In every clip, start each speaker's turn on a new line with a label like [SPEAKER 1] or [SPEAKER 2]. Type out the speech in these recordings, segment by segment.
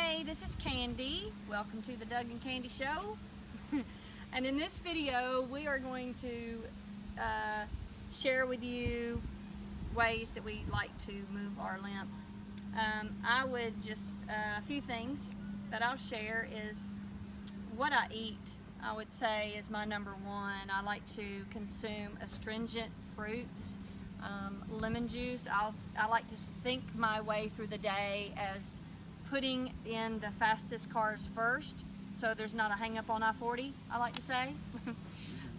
[SPEAKER 1] Hey, this is Candy. Welcome to the Doug and Candy Show. And in this video, we are going to share with you ways that we like to move our lymph. I would just, a few things that I'll share is what I eat, I would say is my number one. I like to consume astringent fruits, lemon juice. I like to think my way through the day as putting in the fastest cars first, so there's not a hang up on I-40, I like to say.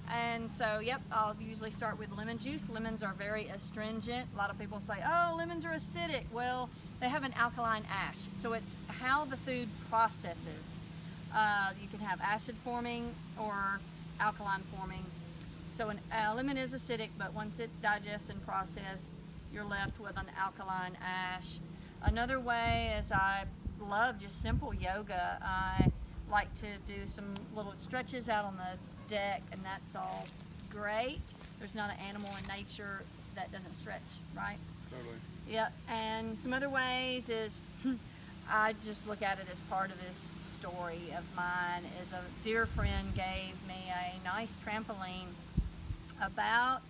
[SPEAKER 1] And so, yep, I'll usually start with lemon juice. Lemons are very astringent. A lot of people say, oh, lemons are acidic. Well, they have an alkaline ash, so it's how the food processes. You can have acid forming or alkaline forming. So a lemon is acidic, but once it digests and processes, you're left with an alkaline ash. Another way is I love just simple yoga. I like to do some little stretches out on the deck, and that's all great. There's not an animal in nature that doesn't stretch, right?
[SPEAKER 2] Totally.
[SPEAKER 1] Yeah, and some other ways is I just look at it as part of this story of mine. Is a dear friend gave me a nice trampoline about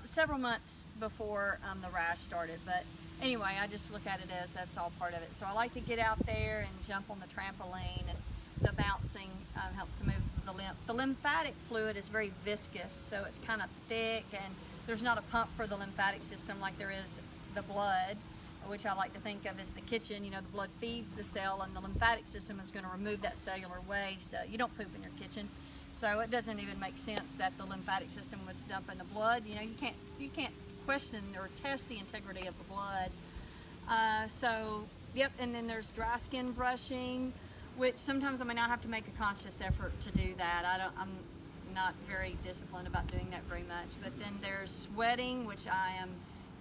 [SPEAKER 1] several months before the rash started, but anyway, I just look at it as that's all part of it. So I like to get out there and jump on the trampoline, and the bouncing helps to move the lymph. The lymphatic fluid is very viscous, so it's kind of thick, and there's not a pump for the lymphatic system like there is the blood, which I like to think of as the kitchen. You know, the blood feeds the cell, and the lymphatic system is going to remove that cellular waste. You don't poop in your kitchen, so it doesn't even make sense that the lymphatic system would dump in the blood. You know, you can't question or test the integrity of the blood. So, yep, and then there's dry skin brushing, which sometimes I may not have to make a conscious effort to do that. I'm not very disciplined about doing that very much. But then there's sweating, which I am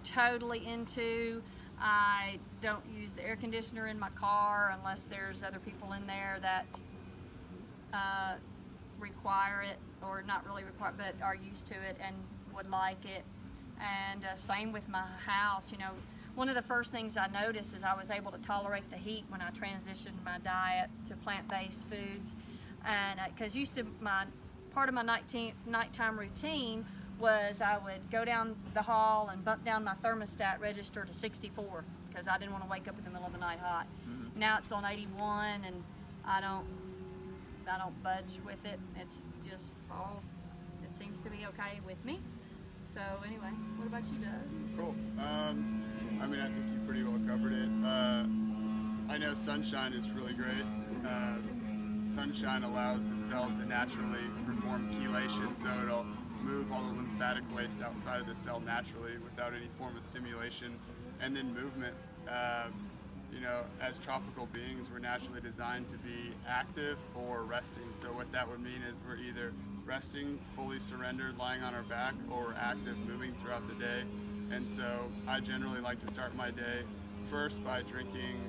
[SPEAKER 1] totally into. I don't use the air conditioner in my car unless there's other people in there that require it, or not really require, but are used to it and would like it. And same with my house. You know, one of the first things I noticed is I was able to tolerate the heat when I transitioned my diet to plant-based foods. And because part of my nighttime routine was I would go down the hall and bump down my thermostat register to 64 because I didn't want to wake up in the middle of the night hot. Mm-hmm. Now it's on 81, and I don't budge with it. It's just it seems to be okay with me. So anyway, what about you, Doug?
[SPEAKER 2] Cool. I mean, I think you pretty well covered it. I know sunshine is really great. Sunshine allows the cell to naturally perform chelation, so it'll move all the lymphatic waste outside of the cell naturally without any form of stimulation. And then movement. You know, as tropical beings, we're naturally designed to be active or resting. So what that would mean is we're either resting, fully surrendered, lying on our back, or active, moving throughout the day. And so I generally like to start my day first by drinking,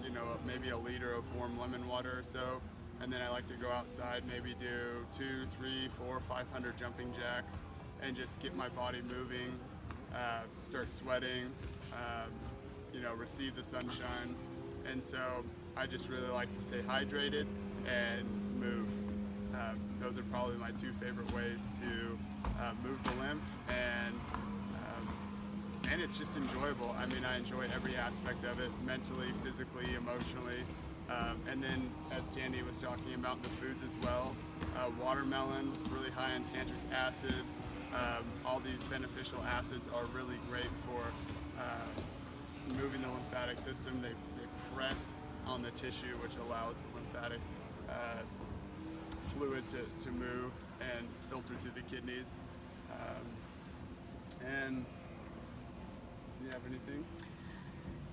[SPEAKER 2] you know, maybe a liter of warm lemon water or so. And then I like to go outside, maybe do 200, 300, 400, 500 jumping jacks and just get my body moving, start sweating, you know, receive the sunshine. And so I just really like to stay hydrated and move. Those are probably my two favorite ways to move the lymph, and it's just enjoyable. I mean, I enjoy every aspect of it, mentally, physically, emotionally. And then, as Candy was talking about, the foods as well. Watermelon, really high in tantric acid. All these beneficial acids are really great for moving the lymphatic system. They press on the tissue, which allows the lymphatic fluid to move and filter through the kidneys. And do you have anything?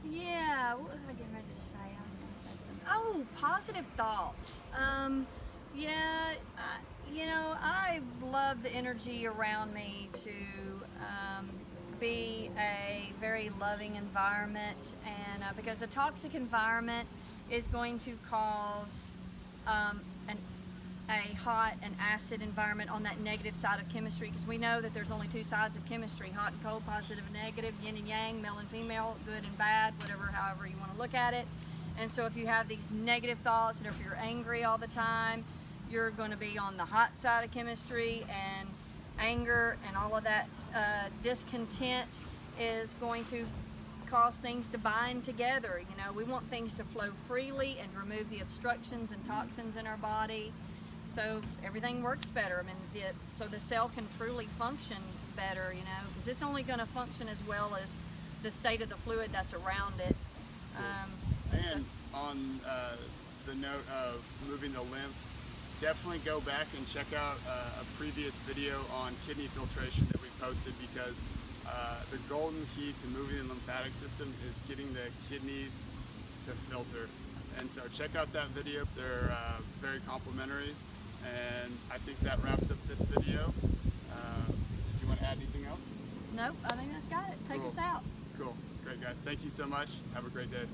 [SPEAKER 1] Yeah, what was I getting ready to say? I was going to say something. Oh, positive thoughts. Yeah, you know, I love the energy around me to be a very loving environment, and because a toxic environment is going to cause a hot and acid environment on that negative side of chemistry, because we know that there's only two sides of chemistry: hot and cold, positive and negative, yin and yang, male and female, good and bad, whatever, however you want to look at it. And so if you have these negative thoughts, and if you're angry all the time, you're going to be on the hot side of chemistry, and anger and all of that discontent is going to cause things to bind together. You know, we want things to flow freely and remove the obstructions and toxins in our body, so everything works better. I mean, so the cell can truly function better, you know, because it's only going to function as well as the state of the fluid that's around it.
[SPEAKER 2] And on the note of moving the lymph, definitely go back and check out a previous video on kidney filtration that we posted, because the golden key to moving the lymphatic system is getting the kidneys to filter. And so check out that video. They're very complimentary, and I think that wraps up this video. Did you want to add anything else?
[SPEAKER 1] Nope, I think that's got it. Take us out.
[SPEAKER 2] Cool. Great, guys. Thank you so much. Have a great day.